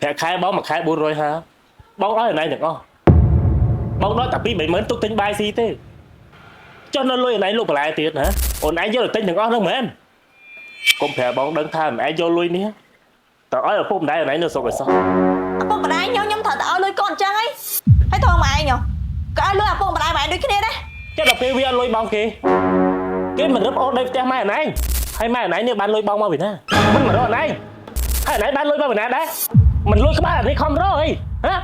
Thẻ khai bóng mà khai 400 hả? Bóng đó ở này được không? Bóng đó tapi 70,000 tuh tính bài gì thế? Cho nên lui ở này lúc lại tiền hả? Ôn anh vô được tính được không đâu mến. Cũng thẻ bóng đứng tham anh vô lui nè. Tao ở phút đáy ở này nữa sao rồi sao? Apa bà đái nhau nhóm thật ở lôi con trai thấy thôi mà ai nhở cái lôi apa bà đái mày đứa cái này đấy Chắc là kêu viên lui bóng kì. Cái mình rớp ô đây cho mai ở này. Hay mai ở này nếu bạn lui bóng mà vì nè. Mình mà đó ở này. Hay ở này bạn lui bóng vì nè đấy. Mình lui các bạn ở đây không rồi. Hả?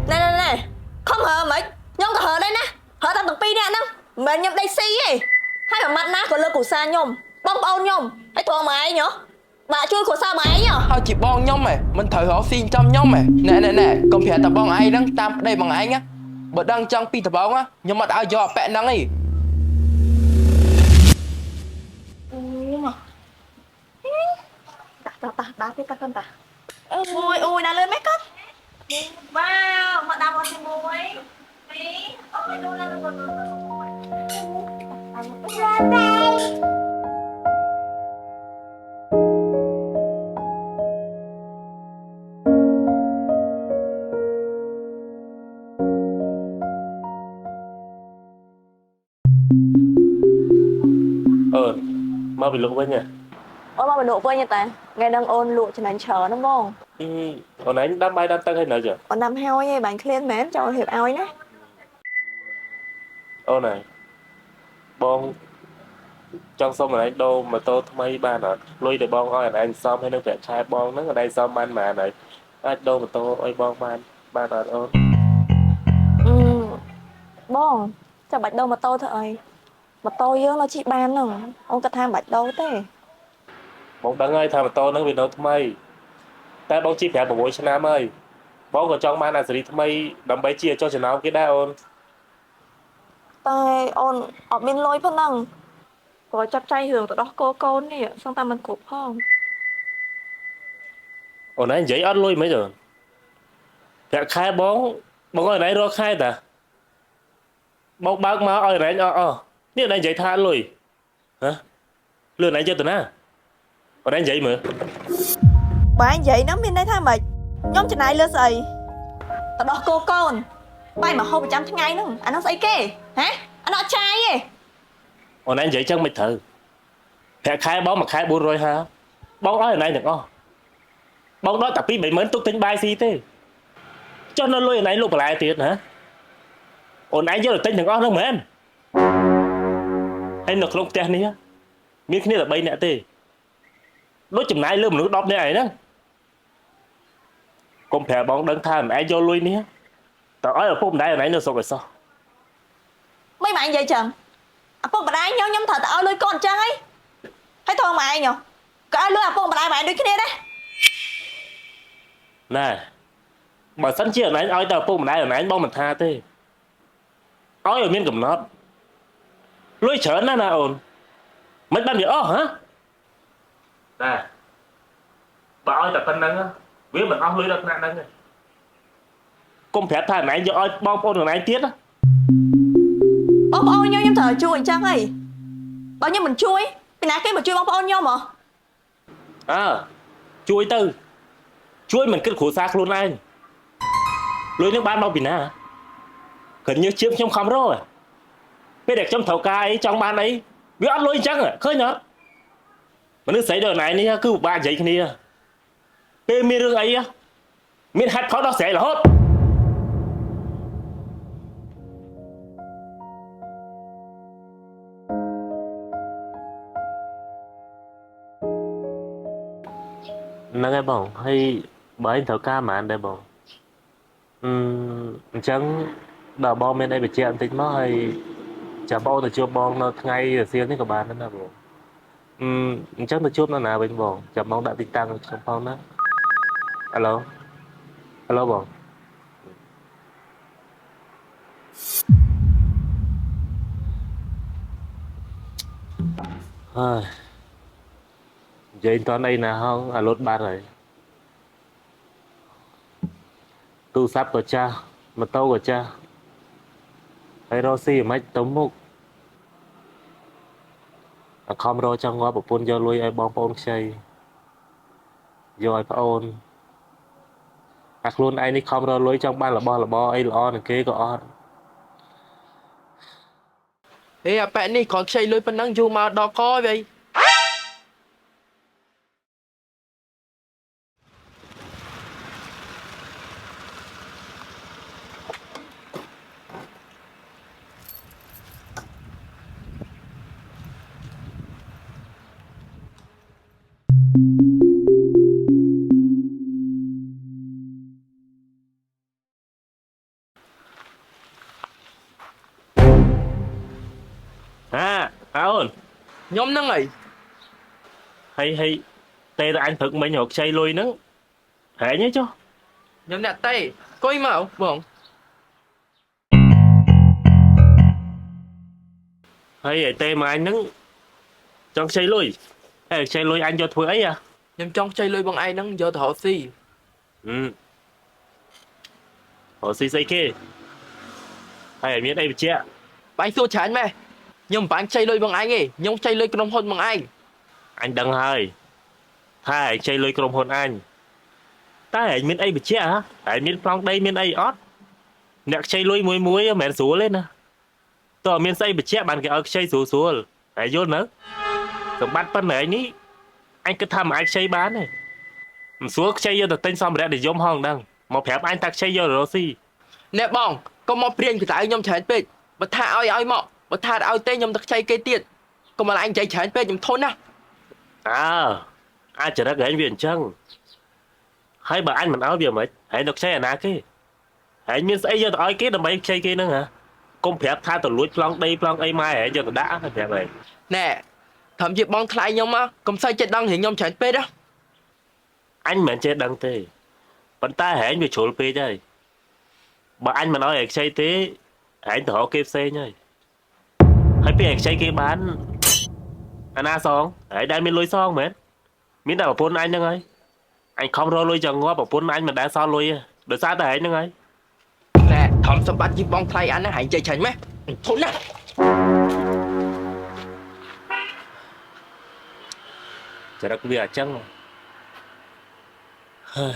Này không hờ mày nhóm cả hờ đây nè hờ tao từng pi nè nè mà nhóm đây xí ấy hay mà mặt nát của lơ của xa nhom bông bông nhom thấy thôi mà ai nhở bà chui của sao mà ai nhở Thôi chị bon nhóm mày mình thử họ xin trong nhóm mày nè công phép tập bon ai đang tam đây bằng anh á bữa đang trong pi tập bóng á nhưng mà tao do bẹ năng ấy nhưng mà đá cái ta cân ta ôi đã lên make up wow mà đào vào thì mùi Mỹ ôi đâu là Mà bị lụa với nhỉ? ôi mà mình nụ với nha ta ngày đang ôn lụa cho nên chờ đúng không Còn anh đám bay đám tăng hay nào chưa? còn năm heo ấy bạn clean mến cho hiệp ao ấy nhé Ô này, bong trong xong rồi anh đâu mà tôi mấy ba nè lui để bong ơi anh xong hay nó vẽ trai bong nó ở đây xong anh mà này anh đâu mà tôi ơi bong ba nè ơn ừ bon cho bạch đâu mà tôi thôi mà tôi với nó chỉ ban nè ông cả tham bạch đâu thế bong đắng ơi thằng mà tôi nó vì nó thayแต่บางทีแผลผมชนะเอ้ยบอกกับจองมาน่ะสิทำไมดำไปเชียร์choชนะcáiได้ôn តែអូនអត់មានលុយប៉ុណ្ណឹងក៏ចាប់ចៃរឿងទៅដោះកូននេះសឹងតែមិនគ្រប់ផង ôn anh giấy ăn lui mấy rồiแผลkhai bóng ở này rồi khai ta bóng bác mà ở nàyนี่này giấy tha lui hả lừa này cho tụi nó ở đây giấy mà បើនិយាយហ្នឹងមានន័យថាម៉េចខ្ញុំចំណាយលើស្អីទៅដោះកូនបាយមកហូបប្រចាំថ្ងៃហ្នឹងអាហ្នឹងស្អីគេហ៎អានោះអត់ចាយទេ ôn anh giấy chắc mày thử แผลkhai bóng mà khai 400 hả bóng ở này được không bóng đó tapi 70,000 tuh tính bài gì thế cho nên lui ở này lúc lại tiền hả ôn anh vô được tính được không đâu mến hay nó không tiền này miếng kia là bay nè tê đối chừng này lương nước đọp này đó con thẻ bóng đứng tham ai vô lui nè tao ở phút này ở nãy nó sao rồi sao មិនបាននិយាយចឹងឪពុកម្ដាយខ្ញុំត្រូវតែឲ្យលុយកូនអញ្ចឹងហីហើយធំមកឯងក៏ឲ្យលុយឪពុកម្ដាយមកឯងដូចគ្នាដែរ nè bà sẵn chia ở nãy ai tao phút này ở nãy bóng mình tha tê ai ở miền cầm nót lui chở nó nè ồn mấy ban vậy hả nè bà ơi tập tân nâng á biết mình ong lui đất nạn nâng này con phép thà nãy giờ ơi bong ôn ở nãy tiết á បងប្អូនខ្ញុំត្រូវជួយអញ្ចឹងហីបើខ្ញុំមិនជួយពីណាគេមកជួយបងប្អូនខ្ញុំហ៎ chui tư chui mình cứ khổ xa luôn anh lui nước ban bao bì nè gần như chiếm trong không rồi bây đẹp trong thầu ca ấy trong ban ấy biết ăn lui chắc à khơi nhở mà nước sấy đời này đi cứ ba giấy kia bây mi rương ấy á miền hạt pháo đó sẽ là hốt nó nghe bông hay bởi thầu ca mà anh đây bông chẳng đào bom bên đây bị chuyện tính nó hay chả bao từ chưa bom nó ngay ở xiên cái của bạn đó là bông chắc từ chút nó nào bên bông chả bóng đã tính tăng trong phong đó alo alo bông vậy toàn đây nào không à lốt ba rồi tu sắp của cha mà tâu của cha hay Rossi mấy tấm mục không rồi trong ngõ bộ phun do lui ai bom bom chơi rồi phải ôn អាខ្លួនឯងនេះខំរកលុយចង់បានរបស់អីល្អនឹងគេក៏អត់ ហេអាប៉ែនេះគ្រាន់ខ្ចីលុយប៉ុណ្ណឹងយូរមកដល់កវិញ អូន ខ្ញុំហ្នឹងហើយ ហើយទេតែអញព្រឹកមិញរកខ្ចីលុយហ្នឹងហែងទេចុះ ខ្ញុំអ្នកតេកុយមកបង ហើយឯទេមកអញហ្នឹងចង់ខ្ចីលុយហើយខ្ចីលុយអញយកធ្វើអីហ៎ ខ្ញុំចង់ខ្ចីលុយបងឯងហ្នឹងយកទៅរកស៊ី អូស៊ីស្អីគេហើយមានអីបញ្ជាក់ បាយសួរច្រើនម៉េះខ្ញុំមិនបានខ្ចីលុយបងឯងទេខ្ញុំខ្ចីលុយក្រុមហ៊ុនបងឯង អញដឹងហើយថាឯងខ្ចីលុយក្រុមហ៊ុនអញតែឯងមានអីបញ្ជាក់ហ៎ឯងមានប្លង់ដីមានអីអត់អ្នកខ្ចីលុយមួយមិនមែនស្រួលទេណាតើមានស្អីបញ្ជាក់បានគេឲ្យខ្ចីស្រួលហើយយល់នៅសម្បត្តិប៉ុណ្ណេះនេះអញគិតថាមិនអាចខ្ចីបានទេមិនស្រួលខ្ចីយកទៅទិញសម្ភារៈនិយមហងដឹងមកប្រាប់អញថាខ្ចីយករកស៊ី ណែបងកុំមកព្រៀងកៅអៅខ្ញុំច្រើនពេកបើថាឲ្យមកបើថាឲ្យទេខ្ញុំទៅខ្ចីគេទៀតកុំមកឯងចៃច្រើនពេកខ្ញុំធន់ណា អាចរឹកឯងវាអញ្ចឹងហើយបើអញមិនឲ្យវាមិនហើយនៅខ្ចីអាណាគេហើយមានស្អីយកទៅឲ្យគេដើម្បីខ្ចីគេហ្នឹងហ៎កុំប្រាប់ថាទៅលួចប្លង់ដីប្លង់អីម៉ែហើយយកទៅដាក់ប្រាប់ឯង ណែធម្មជាបងថ្លៃខ្ញុំមកកុំសូវចិត្តដឹងរឿងខ្ញុំច្រើនពេកណា អញមិនមែនចេះដឹងទេប៉ុន្តែហែងវាជ្រុលពេកហើយបើអញមិនឲ្យឯងខ្ចីទេហែងទៅរកគេផ្សេងហើយពេលឯងខ្ចីគេបានអាណាសងហើយដែលមានលុយសងមែនមានតែប្រពន្ធអញហ្នឹងហើយអញខំរកលុយចង់ងាប់ប្រពន្ធអញមិនដែលសល់លុយទេដោយសារតែហែងហ្នឹងហើយ ណែធម្មសម្បត្តិជីបងថ្លៃអានហ្នឹងហែងចៃច្រើនម៉េះធន់ណា ចរិតវាអញ្ចឹងហើយ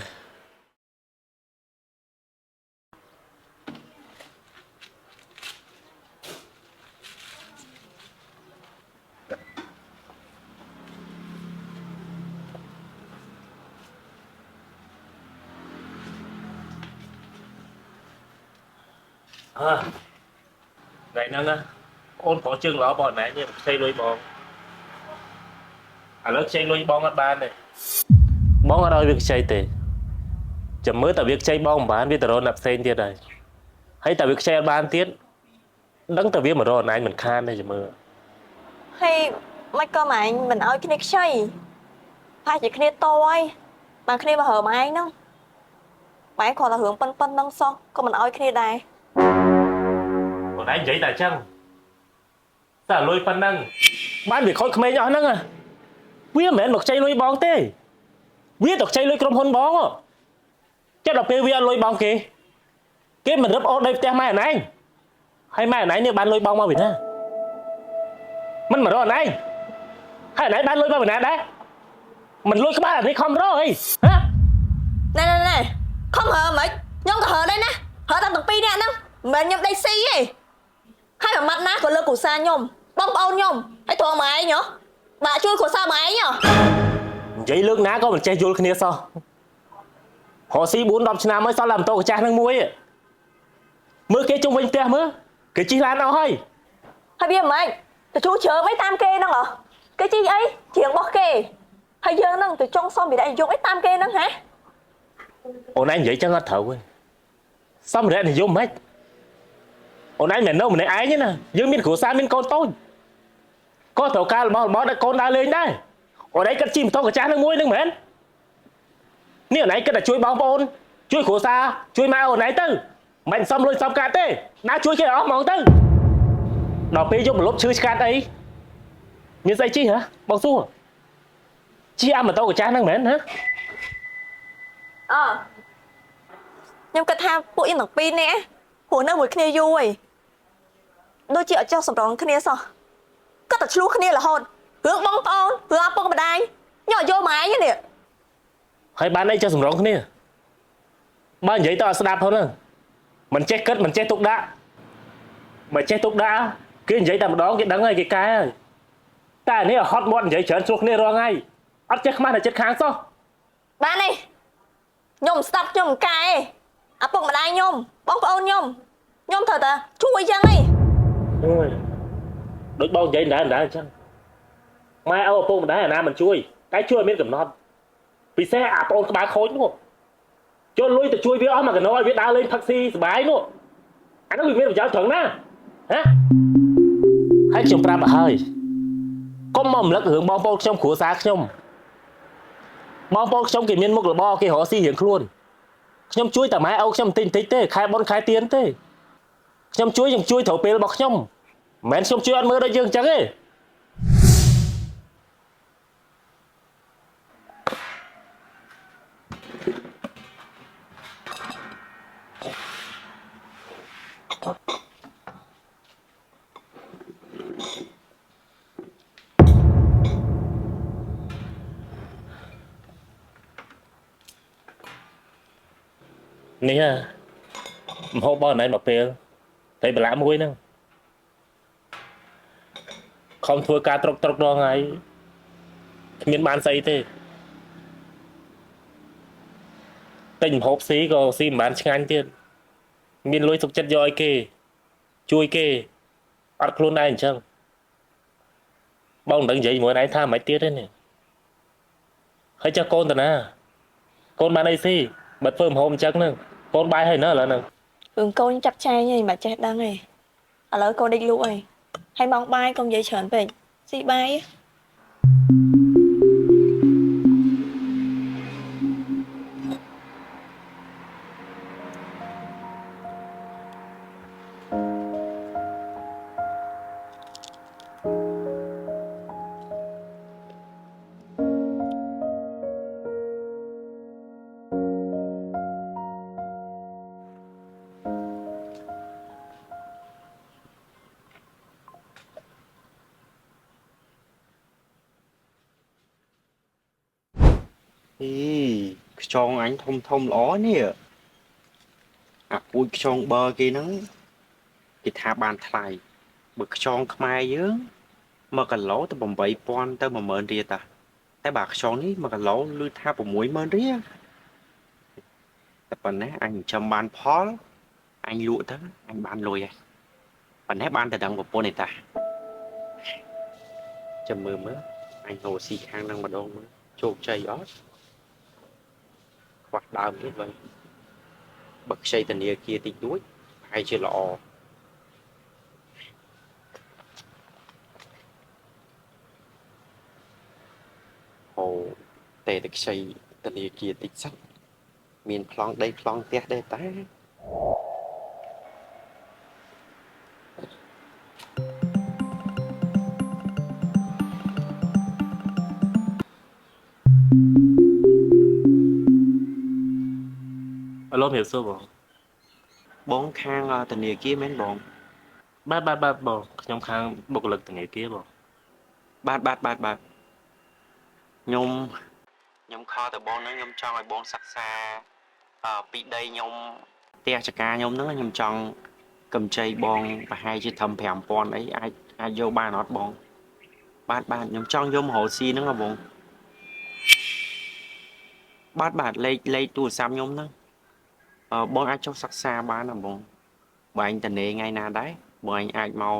ថ្ងៃហ្នឹងអូនខកជើងល្អបងណែនេះខ្ចីលុយបងឥឡូវខ្ចីលុយបងអត់បានទេបងអត់ឲ្យវាខ្ចីទេចាំមើលតែវាខ្ចីបងមិនបានវាទៅរកអ្នកផ្សេងទៀតហើយតែវាខ្ចីអត់បានទៀតដឹងតែវាមករកអនឡាញមិនខានទេចាំមើល ហើយមិនក៏ម៉ែមិនឲ្យគ្នាខ្ចីតែជាគ្នាតហើយបានគ្នាមកហើម៉ែហ្នឹងម៉ែគ្រាន់តែរឿងប៉ុនហ្នឹងសោះក៏មិនឲ្យគ្នាដែរ បងឯងនិយាយតែអញ្ចឹងតែលុយប៉ុណ្ណឹងបានវាខូចក្មេងអស់ហ្នឹងវាមិនមែនមកខ្ចីលុយបងទេវាទៅខ្ចីលុយក្រុមហ៊ុនបងចិត្តដល់ពេលវាអត់លុយបងគេមិនរឹបអូនដីផ្ទះម៉ែអណៃហើយម៉ែអណៃនេះបានលុយបងមកពីណាមិនមករកអណៃហើយអណៃបានលុយមកពីណាដែរមិនលុយក្បាលអានេះខំរកអីហ៎ ណែខំហើមិនខ្ញុំក៏ហើដែរណាហើតាមទាំងពីរនាក់ហ្នឹងមិនខ្ញុំដេកស៊ីទេហើយមួយម៉ាត់ណាក៏លើកគ្រួសារខ្ញុំបងប្អូនខ្ញុំហើយទ្រាំម៉ែឯងហ៎បាក់ជួយគ្រួសារម៉ែឯងហ៎ និយាយលើកណាក៏មិនចេះយល់គ្នាសោះរកស៊ី 4-10 ឆ្នាំហើយសល់តែម៉ូតូកាចាស់ហ្នឹងមួយមើលគេជុំវិញផ្ទះមើលគេជិះឡានអស់ហើយ ហើយវាមិនទៅជួជ្រើអីតាមគេហ្នឹងហ៎គេជិះអីជាងរបស់គេហើយយើងហ្នឹងទៅចង់សុំពីដៃយកអីតាមគេហ្នឹងហ៎ អូនឯងនិយាយចឹងអត់ត្រូវទេសម្ភារៈនិយមហ្មងអូនឯងមិននៅម្នាក់ឯងទេណាយើងមានគ្រួសារមានកូនតូចក៏ត្រូវការរបស់ឲ្យកូនដើរលេងដែរអូនឯងគិតជិះម៉ូតូកាចាស់ហ្នឹងមួយហ្នឹងមែននេះអូនឯងគិតតែជួយបងប្អូនជួយគ្រួសារជួយម៉ែអូនឯងទៅមិនសំលុយសំកាត់ទេណាជួយគេអស់ហ្មងទៅដល់ពេលយកមកលុបឈឺឆ្កាត់អីមានស្អីជិះហ៎បងសួរជិះអាម៉ូតូកាចាស់ហ្នឹងមែនហ៎ ខ្ញុំគិតថាពួកយើងទាំងពីរនាក់ព្រោះនៅមួយគ្នាយូរហើយដូចជាអត់ចោះសម្រងគ្នាសោះក៏តែឆ្លោះគ្នារហូតរឿងបងប្អូនរឿងឪពុកម្ដាយខ្ញុំអត់យកម៉ែឯងនេះ ហើយបានអីចុះសម្រងគ្នា បើនិយាយទៅអត់ស្ដាប់ផងហ្នឹងមិនចេះគិតមិនចេះទុកដាក់មិនចេះទុកដាក់គេនិយាយតែម្ដងគេដឹងហើយគេកែហើយតែនេះហត់មាត់និយាយច្រើនជួគ្នារាល់ថ្ងៃអត់ចេះខ្មាស់តែចិត្តខាងសោះ បានទេខ្ញុំស្ដាប់ខ្ញុំកែឪពុកម្ដាយខ្ញុំបងប្អូនខ្ញុំត្រូវតែជួយអញ្ចឹងហី អើយដូចបងនិយាយដែរអញ្ចឹងម៉ែឪឪពុកម្ដាយអាណាមិនជួយតែជួយឲ្យមានកំណត់ពិសេសអាប្អូនក្បាលខូចនោះចូលលុយទៅជួយវាអស់មកកណោឲ្យវាដើរលេងផឹកស៊ីសុបាយនោះអានោះវាមានប្រយោជន៍ត្រង់ណាហ៎ហើយខ្ញុំប្រាប់ឲ្យហើយកុំមករំលឹករឿងបងប្អូនខ្ញុំគ្រួសារខ្ញុំបងប្អូនខ្ញុំគេមានមុខរបរគេរកស៊ីរៀងខ្លួនខ្ញុំជួយតែម៉ែឪខ្ញុំបន្តិចទេខែបុណ្យខែទៀនទេខ្ញុំជួយត្រូវពេលរបស់ខ្ញុំមិនមែនខ្ញុំជួយអត់មើលដូចយើងអញ្ចឹងទេនេះមហូបបងណៃមកពេលតែបន្លាមួយហ្នឹងខំធ្វើការត្រុកដងហើយគ្មានបានស្អីទេតែមហូបស៊ីក៏ស៊ីមិនបានឆ្ងាញ់ទៀតមានលុយសុកចិត្តយកឲ្យគេជួយគេអត់ខ្លួនដែរអញ្ចឹងបងមិនដឹងនិយាយជាមួយឯងថាមិនទៀតទេនេះហើយចាស់កូនតាណាកូនបានអីស៊ីបើធ្វើមហូបអញ្ចឹងហ្នឹងកូនបាយហើយណាឥឡូវហ្នឹង រឿងកូនចាប់ចែងហីមិនចេះដឹងហីឥឡូវកូនដេកលក់ហីហើយបងបាយកុំនិយាយច្រើនពេកស៊ីបាយ ខ្យងអញធំល្អនេះអាពូជខ្យងបើគេហ្នឹងគេថាបានថ្លៃបើខ្យងខ្មែរយើង1គីឡូទៅ8000ទៅ10000រៀលតាតែបើខ្យងនេះ1គីឡូឮថា60000រៀលតែប៉ុណ្ណេះអញចាំបានផលអញលក់ទៅអញបានលុយហើយប៉ុណ្ណេះបានតែដឹងប្រពន្ធឯតាចាំមើលអញហៅស៊ីខាងហ្នឹងម្ដងមើលជោគជ័យអត់ខ្វះដើមទៀតវិញបើខ្ចីធនាគារតិចតួចហើយជាល្អអូតែខ្ចីធនាគារតិចសិនមានប្លង់ដីប្លង់ផ្ទះដែរតែអឡូមរៀបសួរបងខាងធនាគារមែនបងបាទបងខ្ញុំខាងបុគ្គលិកធនាគារបងបាទខ្ញុំខលទៅបងហ្នឹងខ្ញុំចង់ឲ្យបងសិក្សាពីដីខ្ញុំផ្ទះចកាខ្ញុំហ្នឹងខ្ញុំចង់កម្ចីបងប្រហែលជាត្រឹម5000អីអាចយកបានអត់បងបាទខ្ញុំចង់យកមហោស៊ីហ្នឹងហ៎បងបាទលេខទូរស័ព្ទខ្ញុំហ្នឹងបងអាចចុះសិក្សាបានណាបងបើអញតនេថ្ងៃណាដែរបើអញអាចមក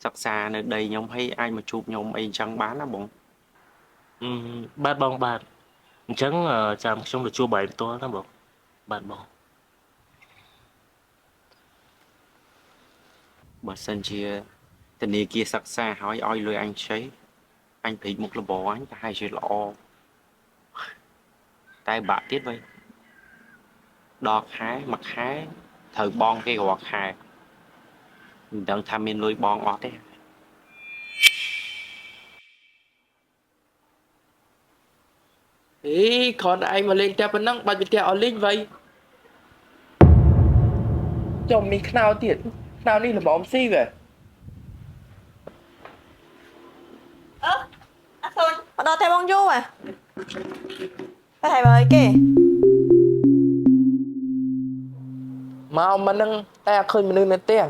សិក្សានៅដីខ្ញុំហើយអាចមកជួបខ្ញុំអីអញ្ចឹងបានណាបងបាទបងបាទអញ្ចឹងចាំខ្ញុំទៅជួបបាយផ្ទាល់ណាបងបាទបងបើសិនជាធនាគារសិក្សាហើយឲ្យលុយអញខ្ចីអញព្រីកមុខរបរអញប្រហែលជាល្អតែបាក់ទៀតវិញដល់ខែមួយខែត្រូវបងគេរាល់ខែមិនដឹងថាមានលុយបងអត់ទេគ្រាន់តែឯងមកលេងតែប៉ុណ្ណឹងបាច់ទៅផ្ទះអស់លេងវៃចំមានខ្នោទៀតខ្នោនេះល្មមស៊ីវ៉េអាសូនមកដល់តែបងយូតែហើយបើអីគេ មកមិននឹងតែឃើញមនុស្សនៅផ្ទះ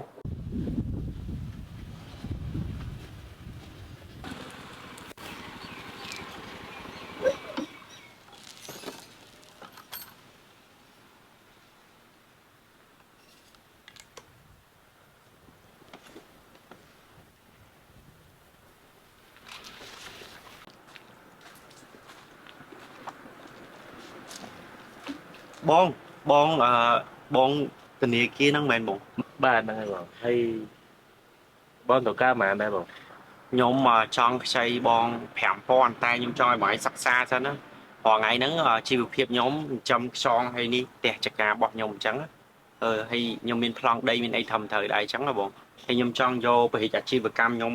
បងបងធនាគារហ្នឹងមែនបង បាទហ្នឹងហើយបងហើយបងត្រូវការប៉ុន្មានដែរបង ខ្ញុំចង់ខ្ចីបង5000តែខ្ញុំចង់ឲ្យបងឯងសិក្សាសិនណាព្រោះថ្ងៃហ្នឹងជីវភាពខ្ញុំចិញ្ចឹមខ្យងហើយនេះផ្ទះចការបស់ខ្ញុំអញ្ចឹងណាហើយខ្ញុំមានប្លង់ដីមានអីធំត្រូវដែរអញ្ចឹងណាបងហើយខ្ញុំចង់យកបរិយាអាជីវកម្មខ្ញុំ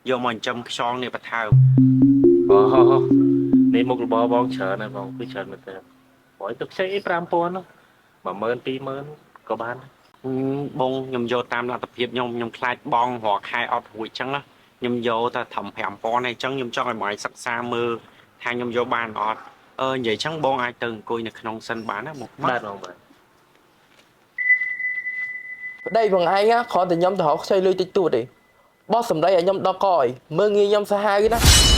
យកមកចិញ្ចឹមខ្យងនេះបន្ថែម អូនេះមុខរបរបងច្រើនណាស់បងគឺច្រើនមែនតើបើឲ្យទឹកខ្ចីអី5000ណា10000 20000ក៏បាន បងខ្ញុំយកតាមលទ្ធភាពខ្ញុំខ្លាចបងរាល់ខែអត់រួចអញ្ចឹងណាខ្ញុំយកតែត្រឹម5000ហើយអញ្ចឹងខ្ញុំចង់ឲ្យបងឯងសិក្សាមើលថាខ្ញុំយកបានអត់និយាយអញ្ចឹងបងអាចទៅអង្គុយនៅក្នុងសិនបានណាមក បាទបងបាទ ប្តីបងឯងគ្រាន់តែខ្ញុំទៅរកខ្ចីលុយតិចតួចទេបោះសម្ដីឲ្យខ្ញុំដល់កឲ្យមើងងាយខ្ញុំសាហាវណា